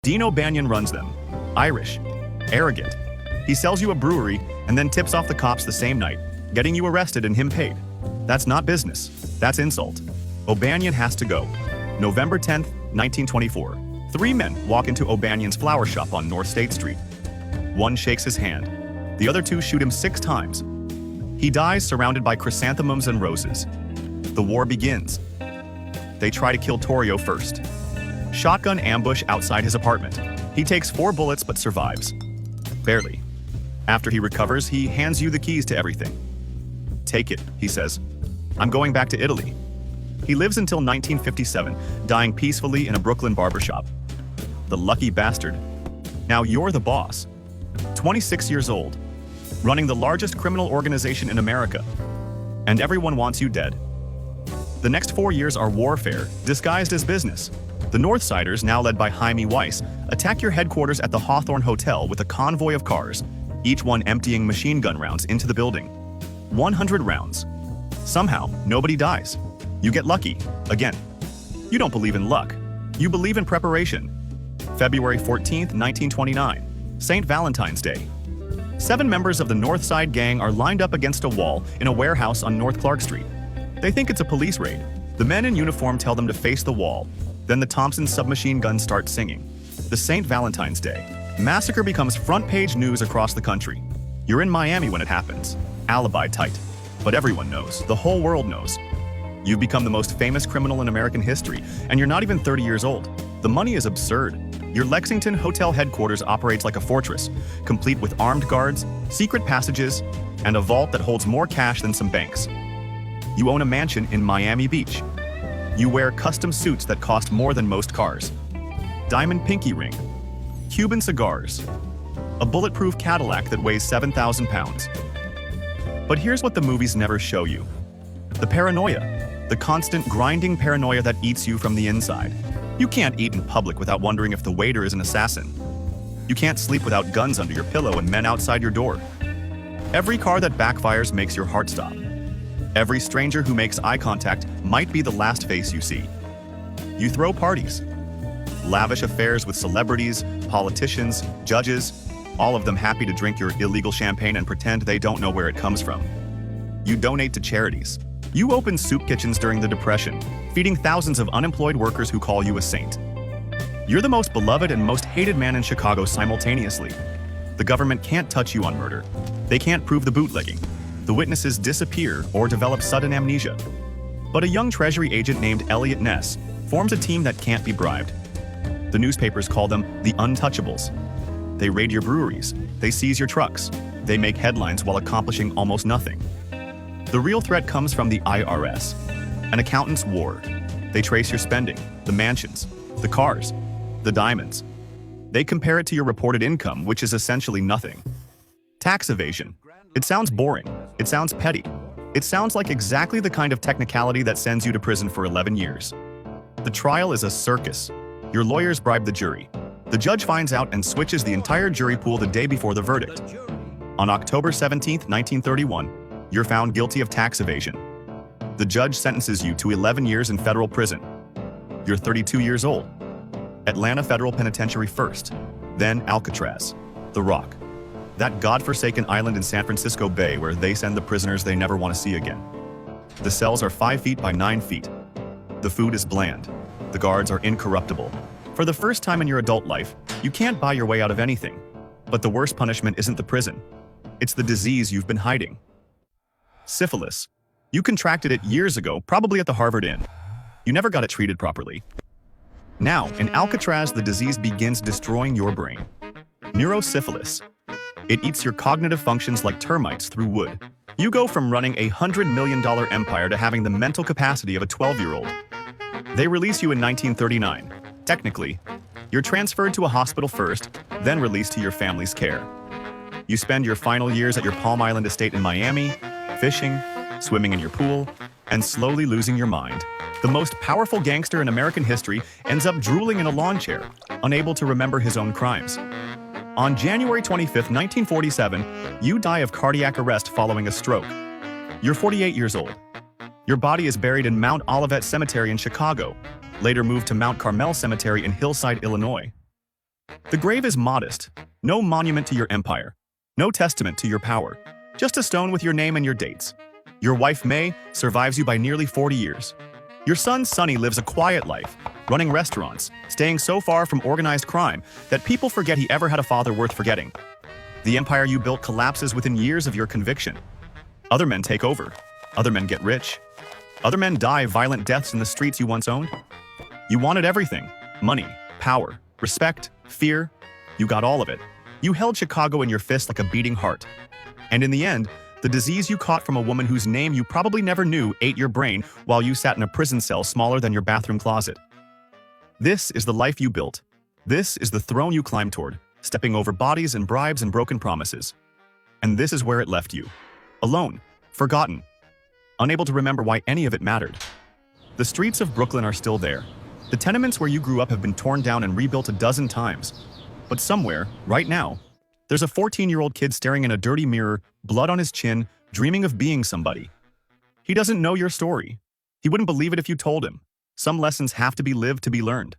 Dean O'Banion runs them. Irish. Arrogant. He sells you a brewery and then tips off the cops the same night, getting you arrested and him paid. That's not business. That's insult. O'Banion has to go. November 10th, 1924. 3 men walk into O'Banion's flower shop on North State Street. One shakes his hand. The other 2 shoot him 6 times. He dies surrounded by chrysanthemums and roses. The war begins. They try to kill Torrio first. Shotgun ambush outside his apartment. He takes 4 bullets but survives. Barely. After he recovers, he hands you the keys to everything. Take it, he says. I'm going back to Italy. He lives until 1957, dying peacefully in a Brooklyn barbershop. The lucky bastard. Now you're the boss. 26 years old, running the largest criminal organization in America. And everyone wants you dead. The next 4 years are warfare, disguised as business. The Northsiders, now led by Jaime Weiss, attack your headquarters at the Hawthorne Hotel with a convoy of cars, each one emptying machine gun rounds into the building. 100 rounds. Somehow, nobody dies. You get lucky, again. You don't believe in luck. You believe in preparation. February 14th, 1929, St. Valentine's Day. 7 members of the Northside gang are lined up against a wall in a warehouse on North Clark Street. They think it's a police raid. The men in uniform tell them to face the wall. Then the Thompson submachine guns start singing. The St. Valentine's Day massacre becomes front-page news across the country. You're in Miami when it happens. Alibi tight. But everyone knows. The whole world knows. You've become the most famous criminal in American history, and you're not even 30 years old. The money is absurd. Your Lexington hotel headquarters operates like a fortress, complete with armed guards, secret passages, and a vault that holds more cash than some banks. You own a mansion in Miami Beach. You wear custom suits that cost more than most cars. Diamond pinky ring. Cuban cigars. A bulletproof Cadillac that weighs 7,000 pounds. But here's what the movies never show you. The paranoia. The constant grinding paranoia that eats you from the inside. You can't eat in public without wondering if the waiter is an assassin. You can't sleep without guns under your pillow and men outside your door. Every car that backfires makes your heart stop. Every stranger who makes eye contact might be the last face you see. You throw parties. Lavish affairs with celebrities, politicians, judges, all of them happy to drink your illegal champagne and pretend they don't know where it comes from. You donate to charities. You open soup kitchens during the Depression, feeding thousands of unemployed workers who call you a saint. You're the most beloved and most hated man in Chicago simultaneously. The government can't touch you on murder. They can't prove the bootlegging. The witnesses disappear or develop sudden amnesia. But a young Treasury agent named Elliot Ness forms a team that can't be bribed. The newspapers call them the Untouchables. They raid your breweries. They seize your trucks. They make headlines while accomplishing almost nothing. The real threat comes from the IRS, an accountant's war. They trace your spending, the mansions, the cars, the diamonds. They compare it to your reported income, which is essentially nothing. Tax evasion. It sounds boring. It sounds petty. It sounds like exactly the kind of technicality that sends you to prison for 11 years. The trial is a circus. Your lawyers bribe the jury. The judge finds out and switches the entire jury pool the day before the verdict. On October 17, 1931, you're found guilty of tax evasion. The judge sentences you to 11 years in federal prison. You're 32 years old. Atlanta Federal Penitentiary first, then Alcatraz, The Rock. That godforsaken island in San Francisco Bay where they send the prisoners they never want to see again. The cells are 5 feet by 9 feet. The food is bland. The guards are incorruptible. For the first time in your adult life, you can't buy your way out of anything. But the worst punishment isn't the prison. It's the disease you've been hiding. Syphilis. You contracted it years ago, probably at the Harvard Inn. You never got it treated properly. Now, in Alcatraz, the disease begins destroying your brain. Neurosyphilis. It eats your cognitive functions like termites through wood. You go from running a $100 million empire to having the mental capacity of a 12-year-old. They release you in 1939. Technically, you're transferred to a hospital first, then released to your family's care. You spend your final years at your Palm Island estate in Miami, fishing, swimming in your pool, and slowly losing your mind. The most powerful gangster in American history ends up drooling in a lawn chair, unable to remember his own crimes. On January 25, 1947, you die of cardiac arrest following a stroke. You're 48 years old. Your body is buried in Mount Olivet Cemetery in Chicago, later moved to Mount Carmel Cemetery in Hillside, Illinois. The grave is modest, no monument to your empire, no testament to your power, just a stone with your name and your dates. Your wife May survives you by nearly 40 years. Your son Sonny lives a quiet life, running restaurants, staying so far from organized crime that people forget he ever had a father worth forgetting. The empire you built collapses within years of your conviction. Other men take over. Other men get rich. Other men die violent deaths in the streets you once owned. You wanted everything: money, power, respect, fear. You got all of it. You held Chicago in your fist like a beating heart. And in the end, the disease you caught from a woman whose name you probably never knew ate your brain while you sat in a prison cell smaller than your bathroom closet. This is the life you built. This is the throne you climbed toward, stepping over bodies and bribes and broken promises. And this is where it left you. Alone, forgotten, unable to remember why any of it mattered. The streets of Brooklyn are still there. The tenements where you grew up have been torn down and rebuilt a dozen times. But somewhere, right now, there's a 14-year-old kid staring in a dirty mirror, blood on his chin, dreaming of being somebody. He doesn't know your story. He wouldn't believe it if you told him. Some lessons have to be lived to be learned.